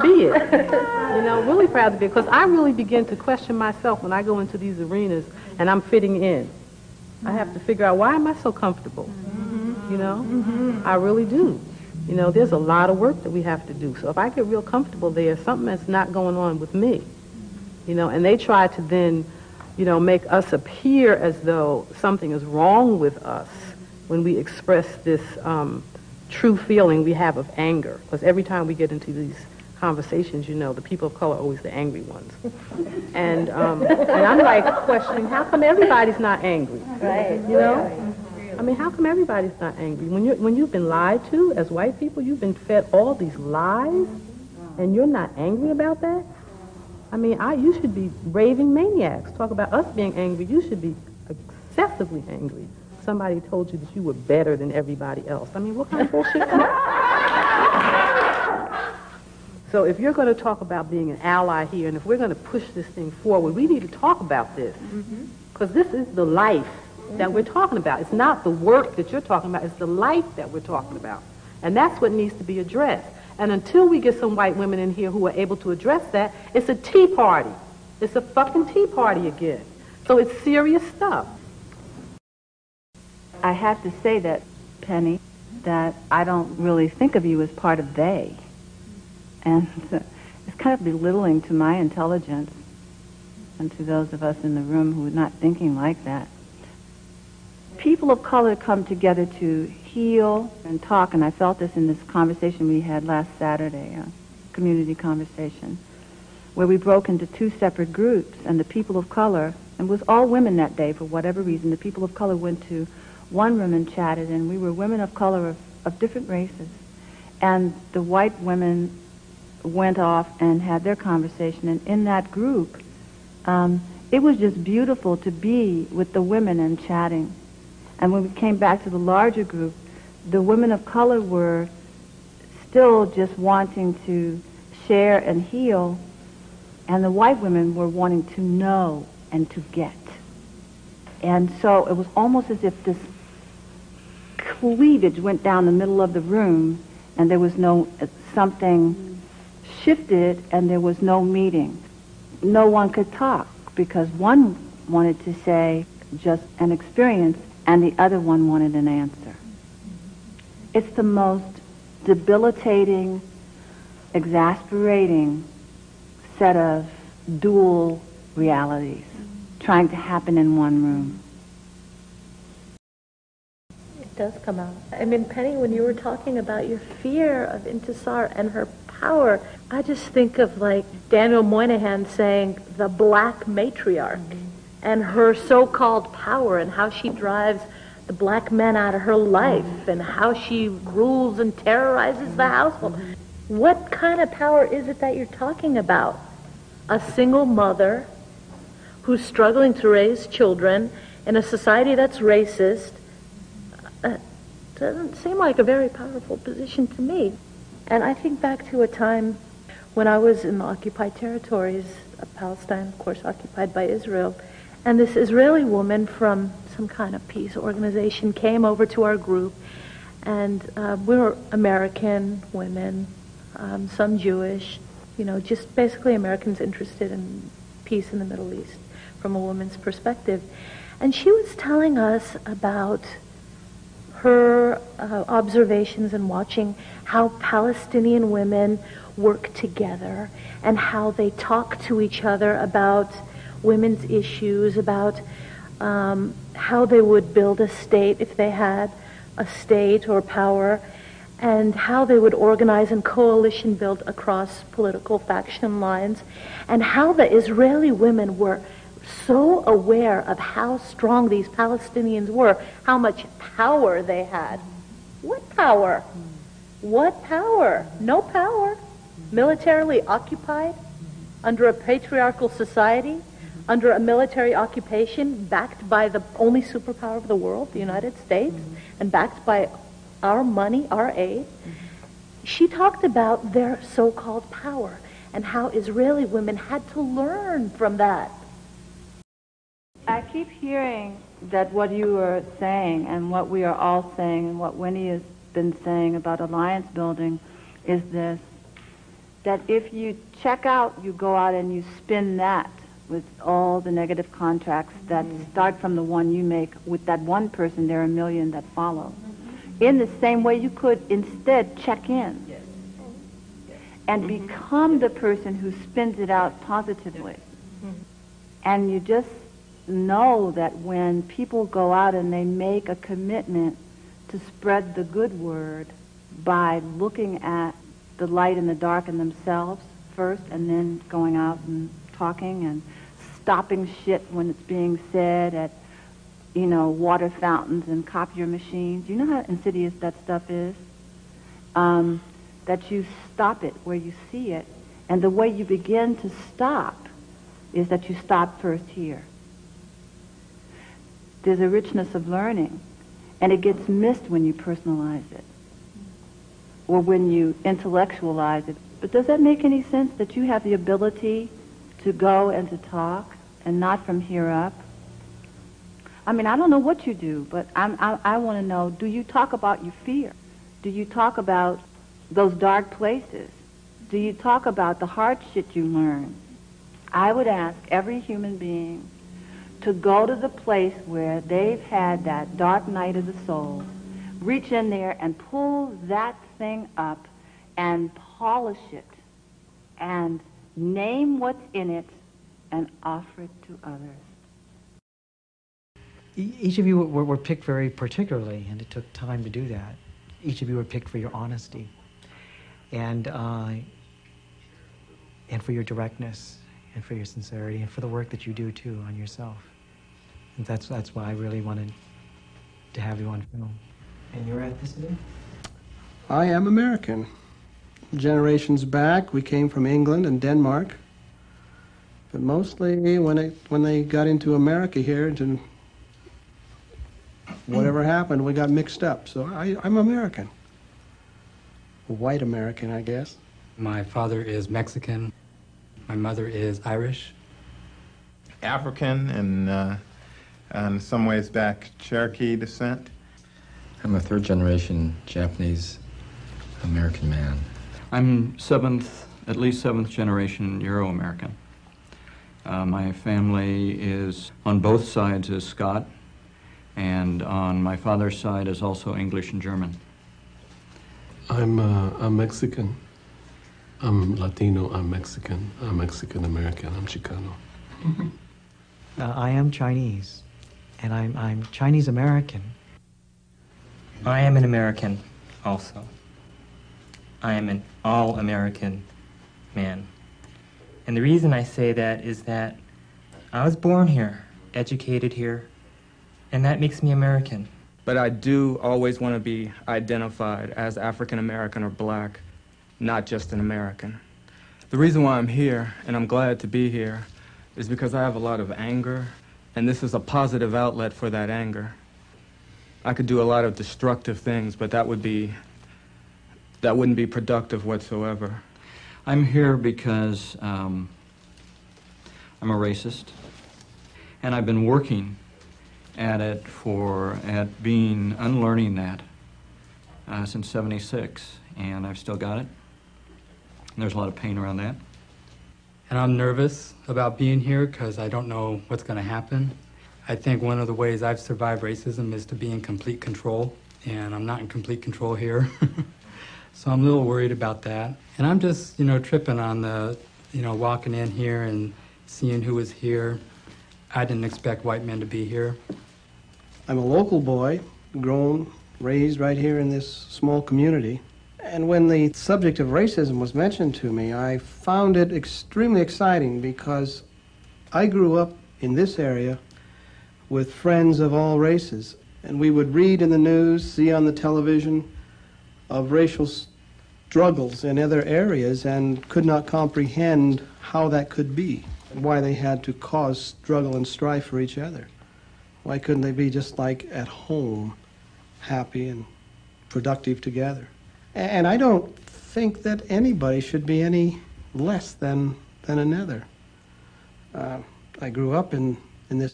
be it. You know, really proud to be it. Because I really begin to question myself when I go into these arenas and I'm fitting in. I have to figure out, why am I so comfortable? You know, I really do. You know, there's a lot of work that we have to do. So if I get real comfortable there, something that's not going on with me. You know, and they try to then, you know, make us appear as though something is wrong with us when we express this true feeling we have of anger. Because every time we get into these conversations, you know, the people of color are always the angry ones. And I'm like questioning, how come everybody's not angry? Right. You know? I mean, how come everybody's not angry? When you've been lied to as white people, you've been fed all these lies, and you're not angry about that? I mean, you should be raving maniacs. Talk about us being angry. You should be excessively angry. Somebody told you that you were better than everybody else. I mean, what kind of bullshit is that? So if you're going to talk about being an ally here, and if we're going to push this thing forward, we need to talk about this. Because this is the life that we're talking about. It's not the work that you're talking about. It's the life that we're talking about. And that's what needs to be addressed. And until we get some white women in here who are able to address that, it's a tea party. It's a fucking tea party again. So it's serious stuff. I have to say that, Penny, that I don't really think of you as part of they. And it's kind of belittling to my intelligence and to those of us in the room who are not thinking like that. People of color come together to heal and talk, and I felt this in this conversation we had last Saturday, a community conversation, where we broke into two separate groups, and the people of color, and it was all women that day for whatever reason, the people of color went to one room and chatted, and we were women of color of different races. And the white women went off and had their conversation, and in that group, it was just beautiful to be with the women and chatting. And when we came back to the larger group, the women of color were still just wanting to share and heal, and the white women were wanting to know and to get. And so it was almost as if this cleavage went down the middle of the room, and there was something shifted, and there was no meeting. No one could talk, because one wanted to say just an experience, and the other one wanted an answer. It's the most debilitating, exasperating set of dual realities trying to happen in one room. It does come out. I mean, Penny, when you were talking about your fear of Intisar and her power, I just think of like Daniel Moynihan saying the black matriarch and her so-called power and how she drives the black men out of her life and how she rules and terrorizes the household. What kind of power is it that you're talking about? A single mother who's struggling to raise children in a society that's racist doesn't seem like a very powerful position to me. And I think back to a time when I was in the occupied territories of Palestine, of course occupied by Israel, and this Israeli woman from some kind of peace organization came over to our group, and we were American women, some Jewish, you know, just basically Americans interested in peace in the Middle East from a woman's perspective. And she was telling us about her observations and watching how Palestinian women work together and how they talk to each other about women's issues, about how they would build a state if they had a state or power, and how they would organize and coalition build across political faction lines, and how the Israeli women were so aware of how strong these Palestinians were, how much power they had. What power? What power? No power. Militarily occupied, under a patriarchal society, under a military occupation, backed by the only superpower of the world, the United States, and backed by our money, our aid. She talked about their so-called power and how Israeli women had to learn from that. I keep hearing that what you are saying and what we are all saying and what Winnie has been saying about alliance building is this. that if you check out, you go out and you spin that with all the negative contracts that start from the one you make. With that one person, there are a million that follow. In the same way, you could instead check in and become the person who spins it out positively. And you just know that when people go out and they make a commitment to spread the good word by looking at the light and the dark in themselves first, and then going out and talking and stopping shit when it's being said at, you know, water fountains and copier machines. You know how insidious that stuff is? That you stop it where you see it. And the way you begin to stop is that you stop first here. There's a richness of learning, and it gets missed when you personalize it or when you intellectualize it. But does that make any sense, that you have the ability to go and to talk and not from here up? I mean, I don't know what you do, but I want to know, do you talk about your fear? Do you talk about those dark places? Do you talk about the hard shit you learn? I would ask every human being to go to the place where they've had that dark night of the soul, reach in there and pull that thing up and polish it and name what's in it and offer it to others. Each of you were picked very particularly, and it took time to do that. Each of you were picked for your honesty and for your directness and for your sincerity and for the work that you do, too, on yourself. And that's why I really wanted to have you on film. And your ethnicity? I am American. Generations back, we came from England and Denmark. But mostly when they got into America here, into whatever happened, we got mixed up. So I'm American. White American, I guess. My father is Mexican. My mother is Irish. African and in some ways back Cherokee descent. I'm a third-generation Japanese American man. I'm at least seventh generation Euro-American. My family is, on both sides, is Scot, and on my father's side is also English and German. I'm Mexican. I'm Latino, I'm Mexican. I'm Mexican-American, I'm Chicano. I am Chinese, and I'm Chinese-American. I am an American also. I am an all-American man. And the reason I say that is that I was born here, educated here, and that makes me American. But I do always want to be identified as African American or black, not just an American. The reason why I'm here, and I'm glad to be here, is because I have a lot of anger, and this is a positive outlet for that anger. I could do a lot of destructive things, but that wouldn't be productive whatsoever. I'm here because I'm a racist, and I've been working at it unlearning that since '76, and I've still got it. And there's a lot of pain around that. And I'm nervous about being here because I don't know what's going to happen. I think one of the ways I've survived racism is to be in complete control, and I'm not in complete control here. So I'm a little worried about that. And I'm just, tripping on the, walking in here and seeing who was here. I didn't expect white men to be here. I'm a local boy, grown, raised right here in this small community. And when the subject of racism was mentioned to me, I found it extremely exciting because I grew up in this area with friends of all races. And we would read in the news, see on the television of racial struggles in other areas and could not comprehend how that could be, and why they had to cause struggle and strife for each other. Why couldn't they be just like at home, happy and productive together? And I don't think that anybody should be any less than another. I grew up in this